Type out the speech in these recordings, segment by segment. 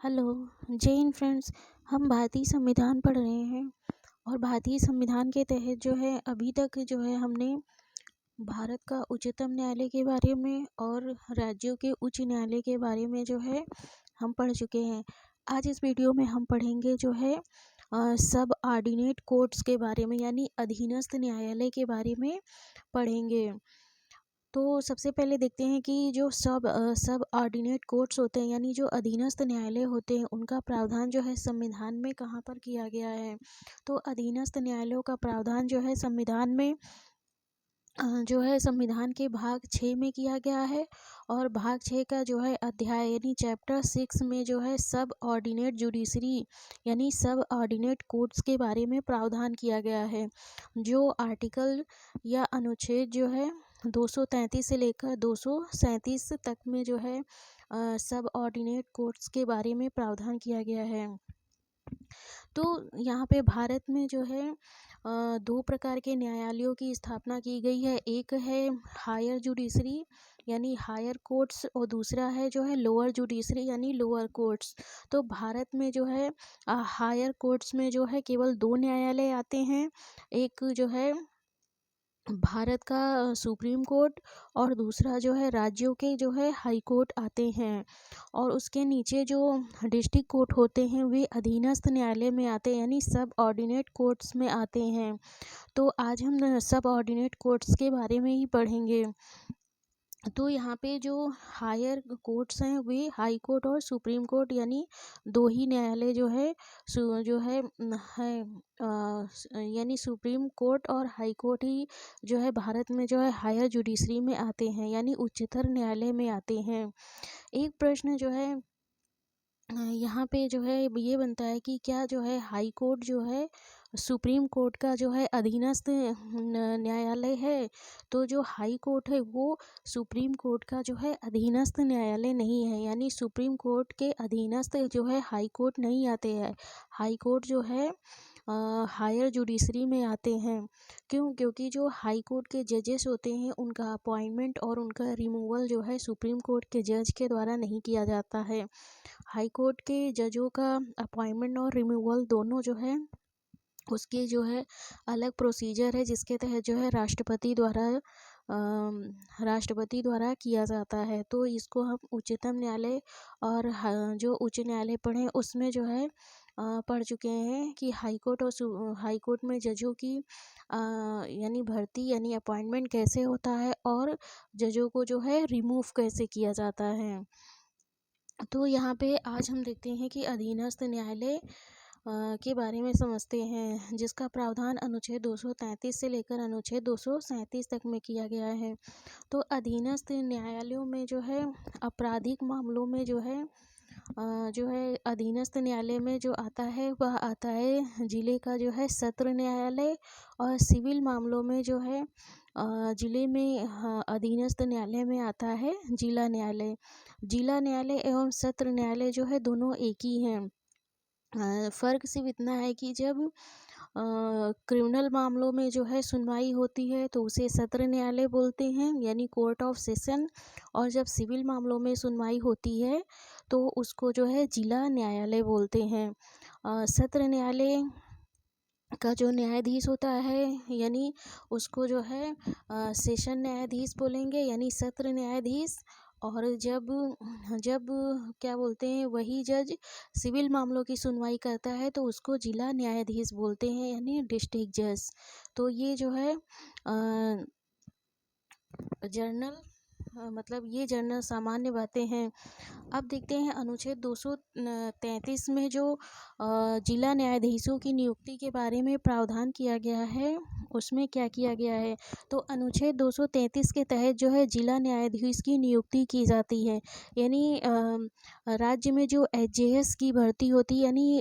Hello. जय Hind friends. हम भारतीय संविधान पढ़ रहे हैं और भारतीय संविधान के तहत जो है अभी तक जो है हमने भारत का उच्चतम न्यायालय के बारे में और राज्यों के उच्च न्यायालय के बारे में जो है हम पढ़ चुके हैं। आज इस वीडियो में हम पढ़ेंगे जो है सब ऑर्डिनेट कोर्ट्स के बारे में, यानी अधीनस्थ न्यायालय के बारे में पढ़ेंगे। तो सबसे पहले देखते हैं कि जो सब ऑर्डिनेट कोर्ट्स होते हैं, यानी जो अधीनस्थ न्यायालय होते हैं, उनका प्रावधान जो है संविधान में कहाँ पर किया गया है। तो अधीनस्थ न्यायालयों का प्रावधान जो है संविधान में जो है संविधान के भाग 6 में किया गया है। और भाग 6 का जो है अध्याय यानी चैप्टर 6 में जो है सब ऑर्डिनेट जुडिशरी यानी सब ऑर्डिनेट कोर्ट्स के बारे में प्रावधान किया गया है। जो आर्टिकल या अनुच्छेद जो है 233 से लेकर 237 तक में जो है सब ऑर्डिनेट कोर्ट्स के बारे में प्रावधान किया गया है। तो यहाँ पे भारत में जो है दो प्रकार के न्यायालयों की स्थापना की गई है। एक है हायर जुडिशरी यानी हायर कोर्ट्स और दूसरा है जो है लोअर जुडिशरी यानी लोअर कोर्ट्स। तो भारत में जो है हायर कोर्ट्स में जो है केवल दो न्यायालय आते हैं। एक जो है भारत का सुप्रीम कोर्ट और दूसरा जो है राज्यों के जो है हाई कोर्ट आते हैं। और उसके नीचे जो डिस्ट्रिक्ट कोर्ट होते हैं वे अधीनस्थ न्यायालय में आते हैं, यानी सब ऑर्डिनेट कोर्ट्स में आते हैं। तो आज हम सब ऑर्डिनेट कोर्ट्स के बारे में ही पढ़ेंगे। तो यहाँ पे जो हायर कोर्ट्स हैं वे हाई कोर्ट और सुप्रीम कोर्ट यानी दो ही न्यायालय जो है यानी सुप्रीम कोर्ट और हाई कोर्ट ही जो है भारत में जो है हायर जुडिशरी में आते हैं, यानी उच्चतर न्यायालय में आते हैं। एक प्रश्न जो है यहाँ पे जो है ये बनता है कि क्या जो है हाई कोर्ट जो है सुप्रीम कोर्ट का जो है अधीनस्थ न्यायालय है। तो जो हाई कोर्ट है वो सुप्रीम कोर्ट का जो है अधीनस्थ न्यायालय नहीं है, यानी सुप्रीम कोर्ट के अधीनस्थ जो है हाई कोर्ट नहीं आते हैं। हाई कोर्ट जो है हायर जुडिशरी में आते हैं। क्योंकि जो हाई कोर्ट के जजेस होते हैं उनका अपॉइंटमेंट और उनका रिमूवल जो है सुप्रीम कोर्ट के जज के द्वारा नहीं किया जाता है। हाई कोर्ट के जजों का अपॉइंटमेंट और रिमूवल दोनों जो है उसके जो है अलग प्रोसीजर है, जिसके तहत जो है राष्ट्रपति द्वारा किया जाता है। तो इसको हम उच्चतम न्यायालय और जो उच्च न्यायालय पढ़े उसमें जो है पढ़ चुके हैं कि हाई कोर्ट और हाई कोर्ट में जजों की यानी भर्ती यानी अपॉइंटमेंट कैसे होता है और जजों को जो है रिमूव कैसे किया जाता है। तो यहाँ पे आज हम देखते हैं कि अधीनस्थ न्यायालय के बारे में समझते हैं, जिसका प्रावधान अनुच्छेद 233 से लेकर अनुच्छेद 237 तक में किया गया है। तो अधीनस्थ न्यायालयों में जो है आपराधिक मामलों में जो है अधीनस्थ न्यायालय में जो आता है वह आता है जिले का जो है सत्र न्यायालय। और सिविल मामलों में जो है जिले में अधीनस्थ न्यायालय में आता है जिला न्यायालय। जिला न्यायालय एवं सत्र न्यायालय जो है दोनों एक ही हैं। फ़र्क सिर्फ इतना है कि जब क्रिमिनल मामलों में जो है सुनवाई होती है तो उसे सत्र न्यायालय बोलते हैं, यानी कोर्ट ऑफ सेशन। और जब सिविल मामलों में सुनवाई होती है तो उसको जो है जिला न्यायालय बोलते हैं। सत्र न्यायालय का जो न्यायाधीश होता है यानी उसको जो है सेशन न्यायाधीश बोलेंगे, यानी सत्र न्यायाधीश। और जब जब क्या बोलते हैं वही जज सिविल मामलों की सुनवाई करता है तो उसको जिला न्यायाधीश बोलते हैं, यानी डिस्ट्रिक्ट जज। तो ये जो है जर्नल मतलब ये जर्नल सामान्य बातें हैं। अब देखते हैं अनुच्छेद 233 में जो जिला न्यायाधीशों की नियुक्ति के बारे में प्रावधान किया गया है उसमें क्या किया गया है। तो अनुच्छेद 233 के तहत जो है जिला न्यायाधीश की नियुक्ति की जाती है, यानी राज्य में जो एचजेएस की भर्ती होती है, यानी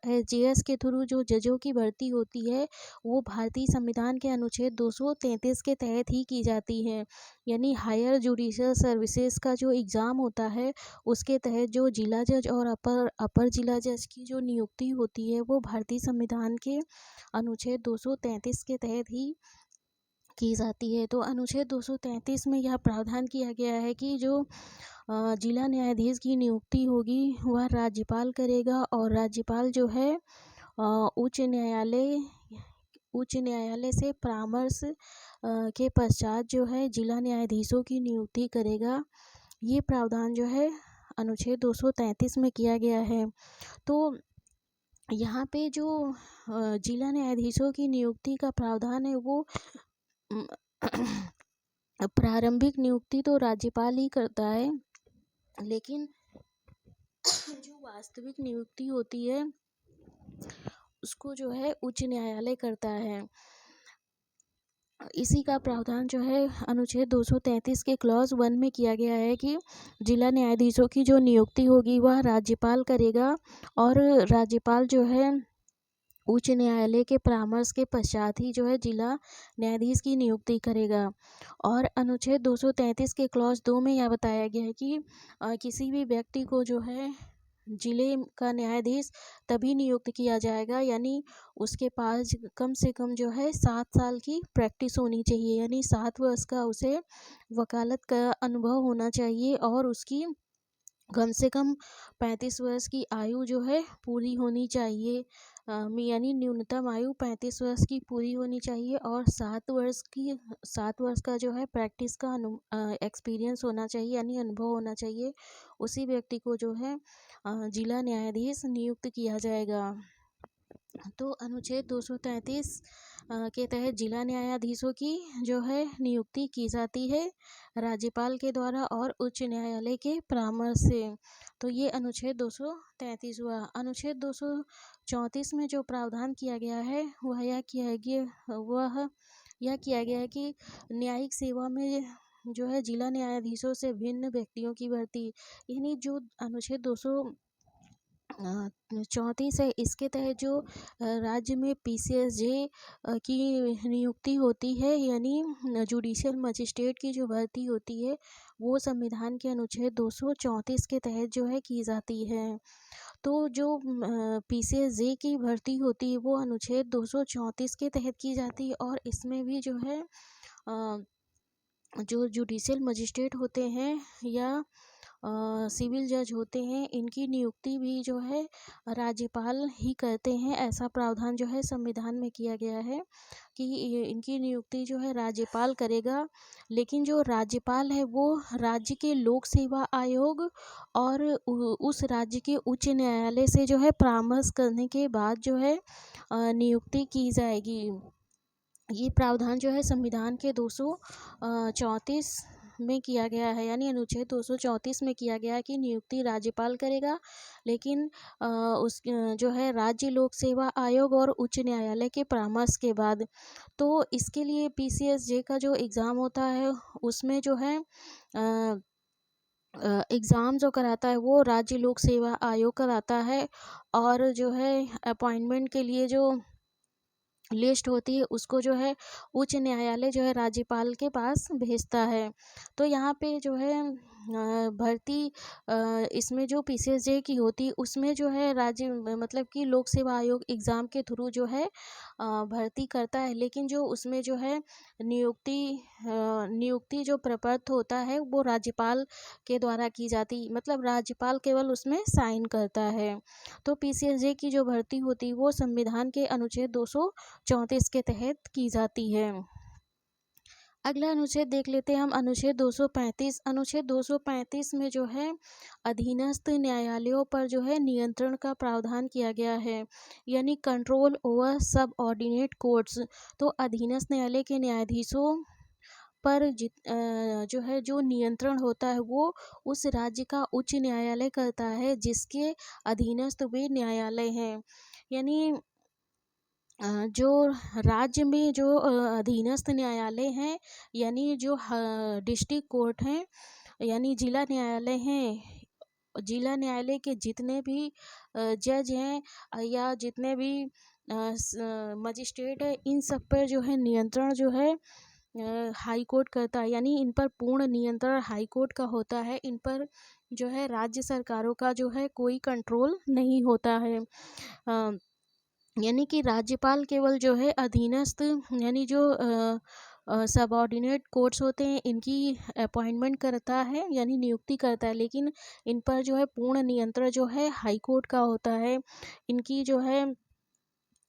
एचजेएस के थ्रू जो जजों की भर्ती होती है वो भारतीय संविधान के अनुच्छेद 233 के तहत ही की जाती है। यानी हायर जुडिशियल सर्विसेज का जो एग्ज़ाम होता है उसके तहत जो जिला जज और अपर जिला जज की जो नियुक्ति होती है वो भारतीय संविधान के अनुच्छेद 233 के तहत ही की जाती है। तो अनुच्छेद 233 में यह प्रावधान किया गया है कि जो जिला न्यायाधीश की नियुक्ति होगी वह राज्यपाल करेगा, और राज्यपाल जो है उच्च न्यायालय से परामर्श के पश्चात जो है जिला न्यायाधीशों की नियुक्ति करेगा। ये प्रावधान जो है अनुच्छेद 233 में किया गया है। तो यहाँ पे जो जिला न्यायाधीशों की नियुक्ति का प्रावधान है वो प्रारंभिक नियुक्ति तो राज्यपाल ही करता है, लेकिन जो वास्तविक नियुक्ति होती है उसको जो है उच्च न्यायालय करता है। इसी का प्रावधान जो है अनुच्छेद 233 के क्लॉज 1 में किया गया है कि जिला न्यायाधीशों की जो नियुक्ति होगी वह राज्यपाल करेगा, और राज्यपाल जो है उच्च न्यायालय के परामर्श के पश्चात ही जो है जिला न्यायाधीश की नियुक्ति करेगा। और अनुच्छेद 233 के क्लॉज 2 में यह बताया गया है कि किसी भी व्यक्ति को जो है जिले का न्यायाधीश तभी नियुक्त किया जाएगा, यानी उसके पास कम से कम जो है 7 साल की प्रैक्टिस होनी चाहिए, यानी 7 वर्ष का उसे वकालत का अनुभव होना चाहिए, और उसकी कम से कम 35 वर्ष की आयु जो है पूरी होनी चाहिए, यानी न्यूनतम आयु 35 वर्ष की पूरी होनी चाहिए, और 7 वर्ष का जो है प्रैक्टिस का एक्सपीरियंस होना चाहिए, यानी अनुभव होना चाहिए। उसी व्यक्ति को जो है जिला न्यायाधीश नियुक्त किया जाएगा। तो अनुच्छेद 233 के तहत जिला न्यायाधीशों की जो है नियुक्ति की जाती है राज्यपाल के द्वारा और उच्च न्यायालय के परामर्श से। तो ये अनुच्छेद 233 हुआ। अनुच्छेद 234 में जो प्रावधान किया गया है वह यह किया गया है कि न्यायिक सेवा में जो है जिला न्यायाधीशों से भिन्न व्यक्तियों की भर्ती, यानी जो अनुच्छेद 234 है इसके तहत जो राज्य में PCSJ की नियुक्ति होती है, यानी जुडिशियल मजिस्ट्रेट की जो भर्ती होती है वो संविधान के अनुच्छेद 234 के तहत जो है की जाती है। तो जो PCSJ की भर्ती होती है वो अनुच्छेद 234 के तहत की जाती है, और इसमें भी जो है जो जुडिशियल मजिस्ट्रेट होते हैं या सिविल जज होते हैं इनकी नियुक्ति भी जो है राज्यपाल ही करते हैं। ऐसा प्रावधान जो है संविधान में किया गया है कि इनकी नियुक्ति जो है राज्यपाल करेगा, लेकिन जो राज्यपाल है वो राज्य के लोक सेवा आयोग और उस राज्य के उच्च न्यायालय से जो है परामर्श करने के बाद जो है नियुक्ति की जाएगी। ये प्रावधान जो है संविधान के 234 में किया गया है, यानी अनुच्छेद 234 में किया गया है कि नियुक्ति राज्यपाल करेगा, लेकिन जो है राज्य लोक सेवा आयोग और उच्च न्यायालय के परामर्श के बाद। तो इसके लिए PCSJ का जो एग्ज़ाम होता है उसमें जो है एग्ज़ाम जो कराता है वो राज्य लोक सेवा आयोग कराता है, और जो है अपॉइंटमेंट के लिए जो लिस्ट होती है उसको जो है उच्च न्यायालय जो है राज्यपाल के पास भेजता है। तो यहाँ पे जो है भर्ती इसमें जो PCSJ की होती है उसमें जो है राज्य मतलब कि लोक सेवा आयोग एग्ज़ाम के थ्रू जो है भर्ती करता है, लेकिन जो उसमें जो है नियुक्ति जो प्रपत्र होता है वो राज्यपाल के द्वारा की जाती, मतलब राज्यपाल केवल उसमें साइन करता है। तो PCSJ की जो भर्ती होती है वो संविधान के अनुच्छेद 234 के तहत की जाती है। अगला अनुच्छेद देख लेते हैं हम, अनुच्छेद 235। अनुच्छेद 235 में जो है अधीनस्थ न्यायालयों पर जो है नियंत्रण का प्रावधान किया गया है, यानी कंट्रोल ओवर सब ऑर्डिनेट कोर्ट्स। तो अधीनस्थ न्यायालय के न्यायाधीशों पर जो है जो नियंत्रण होता है वो उस राज्य का उच्च न्यायालय करता है जिसके अधीनस्थ वे न्यायालय हैं। यानी जो राज्य में जो अधीनस्थ न्यायालय हैं, यानी जो डिस्ट्रिक्ट कोर्ट हैं, यानी जिला न्यायालय हैं, जिला न्यायालय के जितने भी जज हैं या जितने भी मजिस्ट्रेट हैं, इन सब पर जो है नियंत्रण जो है हाई कोर्ट करता है, यानी इन पर पूर्ण नियंत्रण हाई कोर्ट का होता है। इन पर जो है राज्य सरकारों का जो है कोई कंट्रोल नहीं होता है। यानी कि राज्यपाल केवल जो है अधीनस्थ यानी जो सबऑर्डिनेट कोर्ट्स होते हैं, इनकी अपॉइंटमेंट करता है यानी नियुक्ति करता है, लेकिन इन पर जो है पूर्ण नियंत्रण जो है हाई कोर्ट का होता है। इनकी जो है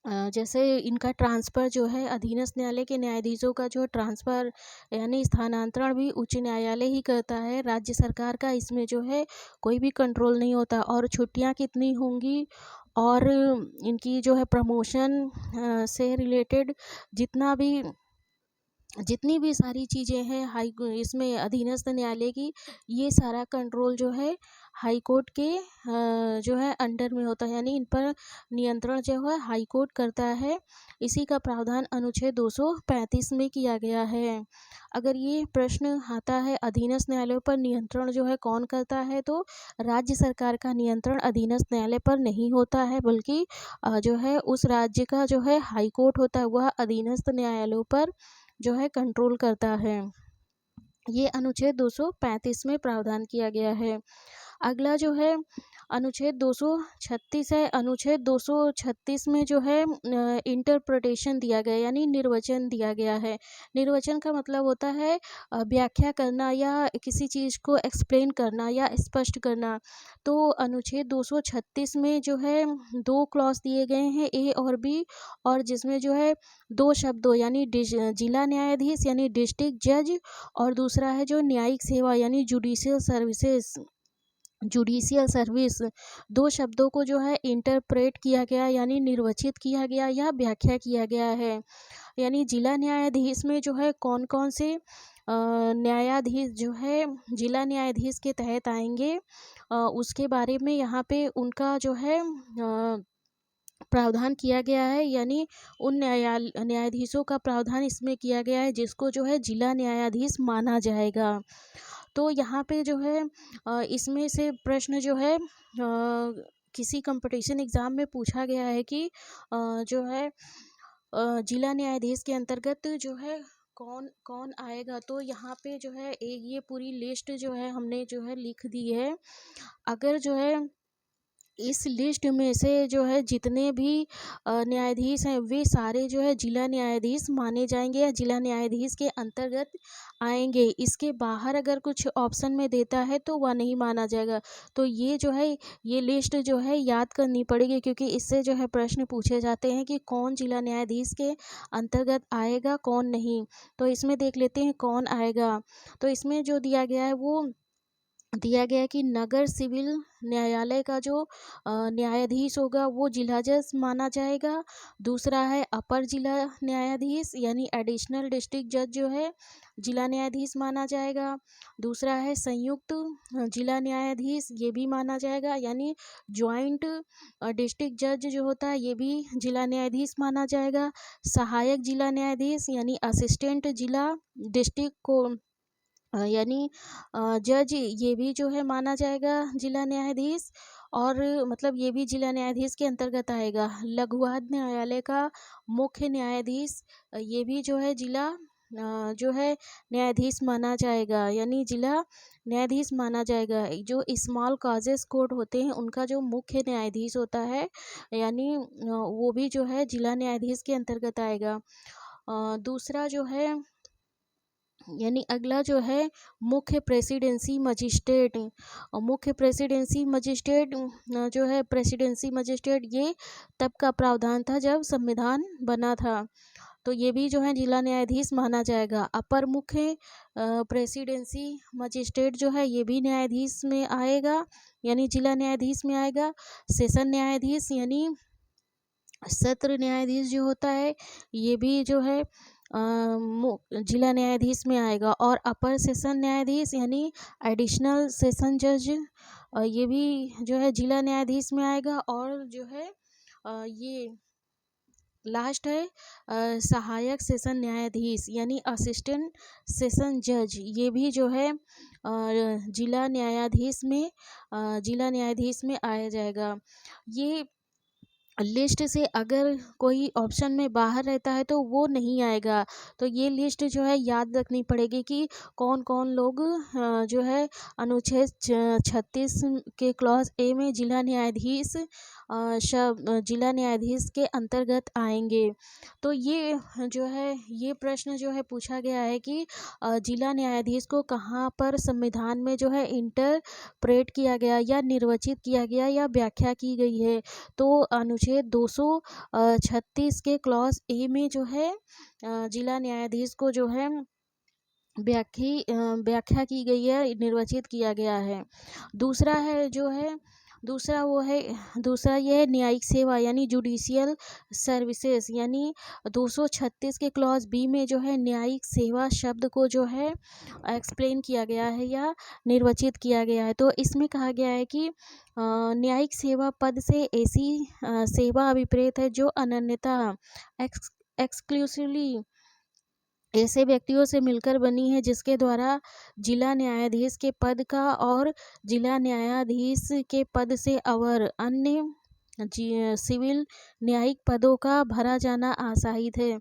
जैसे इनका ट्रांसफ़र जो है अधीनस्थ न्यायालय के न्यायाधीशों का जो ट्रांसफ़र यानी स्थानांतरण भी उच्च न्यायालय ही करता है। राज्य सरकार का इसमें जो है कोई भी कंट्रोल नहीं होता। और छुट्टियां कितनी होंगी और इनकी जो है प्रमोशन से रिलेटेड जितनी भी सारी चीज़ें हैं इसमें अधीनस्थ न्यायालय की, ये सारा कंट्रोल जो है हाई कोर्ट के जो है अंडर में होता है, यानी इन पर नियंत्रण जो है हाई कोर्ट करता है। इसी का प्रावधान अनुच्छेद 235 में किया गया है। अगर ये प्रश्न आता है अधीनस्थ न्यायालयों पर नियंत्रण जो है कौन करता है, तो राज्य सरकार का नियंत्रण अधीनस्थ न्यायालय पर नहीं होता है, बल्कि जो है उस राज्य का जो है हाई कोर्ट होता है वह अधीनस्थ न्यायालयों पर जो है कंट्रोल करता है। ये अनुच्छेद 235 में प्रावधान किया गया है। अगला जो है अनुच्छेद 236 है। अनुच्छेद 236 में जो है इंटरप्रिटेशन दिया गया यानी निर्वचन दिया गया है। निर्वचन का मतलब होता है व्याख्या करना या किसी चीज़ को एक्सप्लेन करना या स्पष्ट करना। तो अनुच्छेद 236 में जो है 2 क्लॉज दिए गए हैं, ए और बी, और जिसमें जो है 2 शब्दों यानी जिला न्यायाधीश यानी डिस्ट्रिक्ट जज, और दूसरा है जो न्यायिक सेवा यानी जुडिशियल सर्विस, 2 शब्दों को जो है इंटरप्रेट किया गया यानी निर्वचित किया गया या व्याख्या किया गया है। यानी जिला न्यायाधीश में जो है कौन कौन से न्यायाधीश जो है जिला न्यायाधीश के तहत आएंगे, उसके बारे में यहाँ पे उनका जो है प्रावधान किया गया है। यानी उन न्यायाधीशों का प्रावधान इसमें किया गया है जिसको जो है जिला न्यायाधीश माना जाएगा। तो यहाँ पे जो है इसमें से प्रश्न जो है किसी कंपटीशन एग्ज़ाम में पूछा गया है कि जो है जिला न्यायाधीश के अंतर्गत जो है कौन कौन आएगा। तो यहाँ पे जो है ये पूरी लिस्ट जो है हमने जो है लिख दी है। अगर जो है इस लिस्ट में से जो है जितने भी न्यायाधीश हैं वे सारे जो है जिला न्यायाधीश माने जाएंगे या जिला न्यायाधीश के अंतर्गत आएंगे। इसके बाहर अगर कुछ ऑप्शन में देता है तो वह नहीं माना जाएगा। तो ये जो है ये लिस्ट जो है याद करनी पड़ेगी, क्योंकि इससे जो है प्रश्न पूछे जाते हैं कि कौन जिला न्यायाधीश के अंतर्गत आएगा कौन नहीं। तो इसमें देख लेते हैं कौन आएगा। तो इसमें जो दिया गया है वो दिया गया है कि नगर सिविल न्यायालय का जो न्यायाधीश होगा वो जिला जज माना जाएगा। दूसरा है अपर जिला न्यायाधीश यानी एडिशनल डिस्ट्रिक्ट जज जो है जिला न्यायाधीश माना जाएगा। दूसरा है संयुक्त जिला न्यायाधीश, ये भी माना जाएगा, यानी ज्वाइंट डिस्ट्रिक्ट जज जो होता है ये भी जिला न्यायाधीश माना जाएगा। सहायक जिला न्यायाधीश यानी असिस्टेंट जिला डिस्ट्रिक्ट को यानी जज, ये भी जो है माना जाएगा जिला न्यायाधीश, और मतलब ये भी जिला न्यायाधीश के अंतर्गत आएगा। लघुवाद न्यायालय का मुख्य न्यायाधीश, ये भी जो है जिला जो है न्यायाधीश माना जाएगा, यानी जिला न्यायाधीश माना जाएगा। जो स्मॉल कॉजेस कोर्ट होते हैं उनका जो मुख्य न्यायाधीश होता है यानी वो भी जो है जिला न्यायाधीश के अंतर्गत आएगा। दूसरा जो है यानी अगला जो है मुख्य प्रेसिडेंसी मजिस्ट्रेट, और मुख्य प्रेसिडेंसी मजिस्ट्रेट जो है प्रेसिडेंसी मजिस्ट्रेट ये तब का प्रावधान था जब संविधान बना था। तो ये भी जो है जिला न्यायाधीश माना जाएगा। अपर मुख्य प्रेसिडेंसी मजिस्ट्रेट जो है ये भी न्यायाधीश में आएगा यानी जिला न्यायाधीश में आएगा। सेशन न्यायाधीश यानी सत्र न्यायाधीश जो होता है ये भी जो है जिला न्यायाधीश में आएगा। और अपर सेशन न्यायाधीश यानी एडिशनल सेशन जज ये भी जो है जिला न्यायाधीश में आएगा। और जो है ये लास्ट है सहायक सेशन न्यायाधीश यानी असिस्टेंट सेशन जज, ये भी जो है जिला न्यायाधीश में आया जाएगा। ये लिस्ट से अगर कोई ऑप्शन में बाहर रहता है तो वो नहीं आएगा। तो ये लिस्ट जो है याद रखनी पड़ेगी कि कौन कौन लोग जो है अनुच्छेद 36 के क्लॉज ए में जिला न्यायाधीश के अंतर्गत आएंगे। तो ये जो है ये प्रश्न जो है पूछा गया है कि जिला न्यायाधीश को कहाँ पर संविधान में जो है इंटरप्रेट किया गया या निर्वचित किया गया या व्याख्या की गई है। तो अनुच्छेद 236 के क्लॉज ए में जो है जिला न्यायाधीश को जो है व्याख्या की गई है, निर्वचित किया गया है। दूसरा है जो है दूसरा वो है दूसरा ये है न्यायिक सेवा यानी जुडिशियल सर्विसेज, यानी 236 के क्लॉज बी में जो है न्यायिक सेवा शब्द को जो है एक्सप्लेन किया गया है या निर्वचित किया गया है। तो इसमें कहा गया है कि न्यायिक सेवा पद से ऐसी सेवा अभिप्रेत है जो अनन्यता एक्सक्लूसिवली ऐसे व्यक्तियों से मिलकर बनी है जिसके द्वारा जिला न्यायाधीश के पद का और जिला न्यायाधीश के पद से अवर अन्य सिविल न्यायिक पदों का भरा जाना आसाहित है।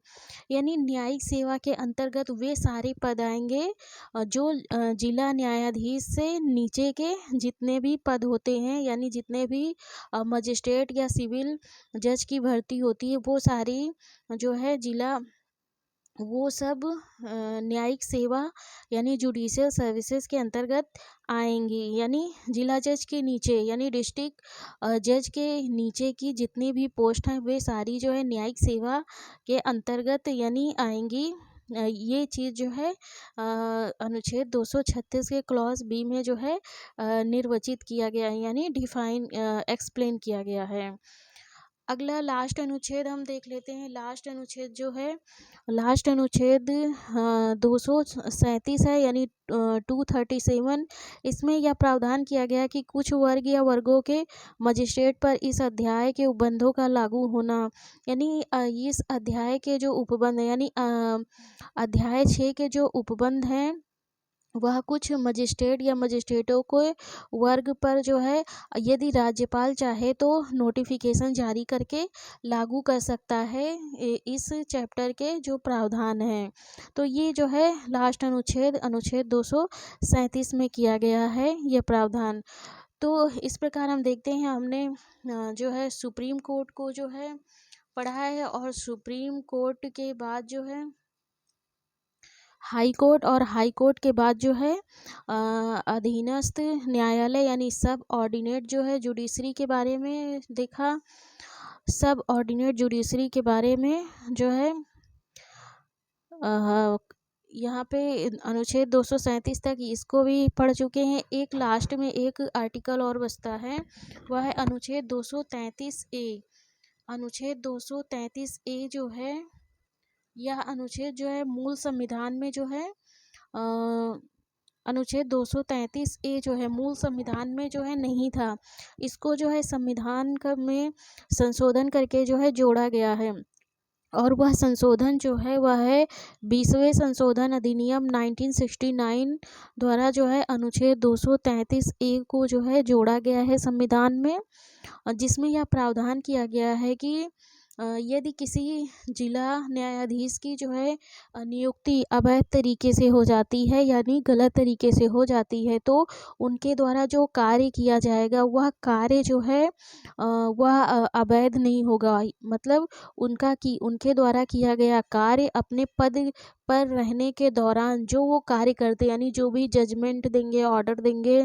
यानी न्यायिक सेवा के अंतर्गत वे सारे पद आएंगे जो जिला न्यायाधीश से नीचे के जितने भी पद होते हैं, यानी जितने भी मजिस्ट्रेट या सिविल जज की भर्ती होती है वो सारी जो है वो सब न्यायिक सेवा यानी जुडिशियल सर्विसेज के अंतर्गत आएंगी। यानी जिला जज के नीचे यानी डिस्ट्रिक्ट जज के नीचे की जितनी भी पोस्ट हैं वे सारी जो है न्यायिक सेवा के अंतर्गत यानी आएंगी। ये चीज़ जो है अनुच्छेद 236 के क्लॉज बी में जो है निर्वचित किया गया है यानी डिफाइन एक्सप्लेन किया गया है। अगला लास्ट अनुच्छेद हम देख लेते हैं। लास्ट अनुच्छेद 237 है यानी 237। इसमें यह प्रावधान किया गया कि कुछ वर्ग या वर्गों के मजिस्ट्रेट पर इस अध्याय के उपबंधों का लागू होना, यानी इस अध्याय के जो उपबंध यानी अध्याय 6 के जो उपबंध हैं वह कुछ मजिस्ट्रेट या मजिस्ट्रेटों को वर्ग पर जो है यदि राज्यपाल चाहे तो नोटिफिकेशन जारी करके लागू कर सकता है इस चैप्टर के जो प्रावधान हैं। तो ये जो है लास्ट अनुच्छेद 237 में किया गया है ये प्रावधान। तो इस प्रकार हम देखते हैं हमने जो है सुप्रीम कोर्ट को जो है पढ़ा है और सुप्रीम कोर्ट के बाद जो है हाई कोर्ट और हाई कोर्ट के बाद जो है अधीनस्थ न्यायालय यानी सब ऑर्डिनेट जो है जुडिशरी के बारे में देखा। सब ऑर्डिनेट जुडिशरी के बारे में जो है यहाँ पे अनुच्छेद 237 तक इसको भी पढ़ चुके हैं। एक लास्ट में एक आर्टिकल और बचता है वह है अनुच्छेद 233 ए। अनुच्छेद 233 ए जो है यह अनुच्छेद जो है मूल संविधान में जो है अनुच्छेद 233 ए जो है मूल संविधान में जो है नहीं था। इसको जो है संविधान में संशोधन करके जो है जोड़ा गया है और वह संशोधन जो है वह है 20वें संशोधन अधिनियम 1969 द्वारा जो है अनुच्छेद 233 ए को जो है जोड़ा गया है संविधान में, जिसमें यह प्रावधान किया गया है कि यदि किसी जिला न्यायाधीश की जो है नियुक्ति अवैध तरीके से हो जाती है यानी गलत तरीके से हो जाती है तो उनके द्वारा जो कार्य किया जाएगा वह कार्य जो है वह अवैध नहीं होगा। मतलब उनके द्वारा किया गया कार्य अपने पद पर रहने के दौरान जो वो कार्य करते यानी जो भी जजमेंट देंगे ऑर्डर देंगे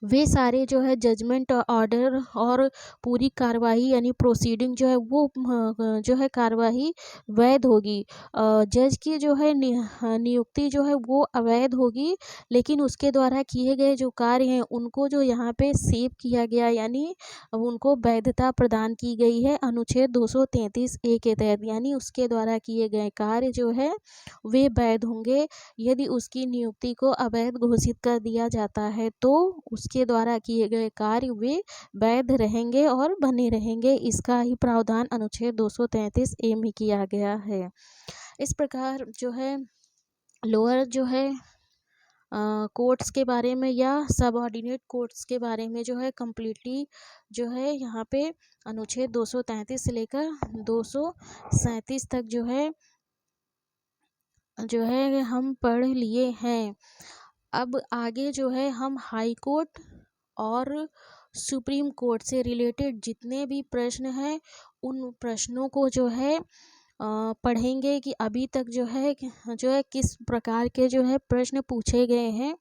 वे सारे जो है जजमेंट ऑर्डर और पूरी कार्रवाई यानी प्रोसीडिंग जो है वो जो है कार्रवाई वैध होगी। जज की जो है नियुक्ति जो है वो अवैध होगी, लेकिन उसके द्वारा किए गए जो कार्य हैं उनको जो यहाँ पे सेव किया गया यानी उनको वैधता प्रदान की गई है अनुच्छेद 233 ए के तहत, यानी उसके द्वारा किए गए कार्य जो है वे वैध होंगे। यदि उसकी नियुक्ति को अवैध घोषित कर दिया जाता है तो उसके द्वारा किए गए कार्य वे वैध रहेंगे और बने रहेंगे। इसका ही प्रावधान अनुच्छेद 233 ए में किया गया है। इस प्रकार जो है लोअर जो है कोर्ट्स के बारे में या सबऑर्डिनेट कोर्ट्स के बारे में जो है कम्प्लीटली जो है यहाँ पे अनुच्छेद 233 से लेकर 237 तक जो है हम पढ़ लिए हैं। अब आगे जो है हम हाई कोर्ट और सुप्रीम कोर्ट से रिलेटेड जितने भी प्रश्न हैं उन प्रश्नों को जो है पढ़ेंगे कि अभी तक जो है किस प्रकार के जो है प्रश्न पूछे गए हैं,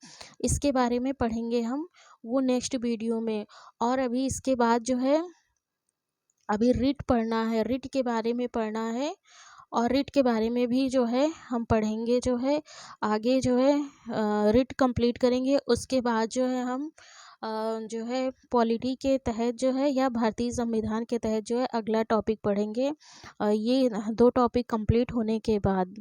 इसके बारे में पढ़ेंगे हम वो नेक्स्ट वीडियो में। और अभी इसके बाद जो है अभी रिट पढ़ना है, रिट के बारे में पढ़ना है और रिट के बारे में भी जो है हम पढ़ेंगे जो है आगे जो है रिट कंप्लीट करेंगे। उसके बाद जो है हम जो है पॉलिटी के तहत जो है या भारतीय संविधान के तहत जो है अगला टॉपिक पढ़ेंगे। ये 2 टॉपिक कंप्लीट होने के बाद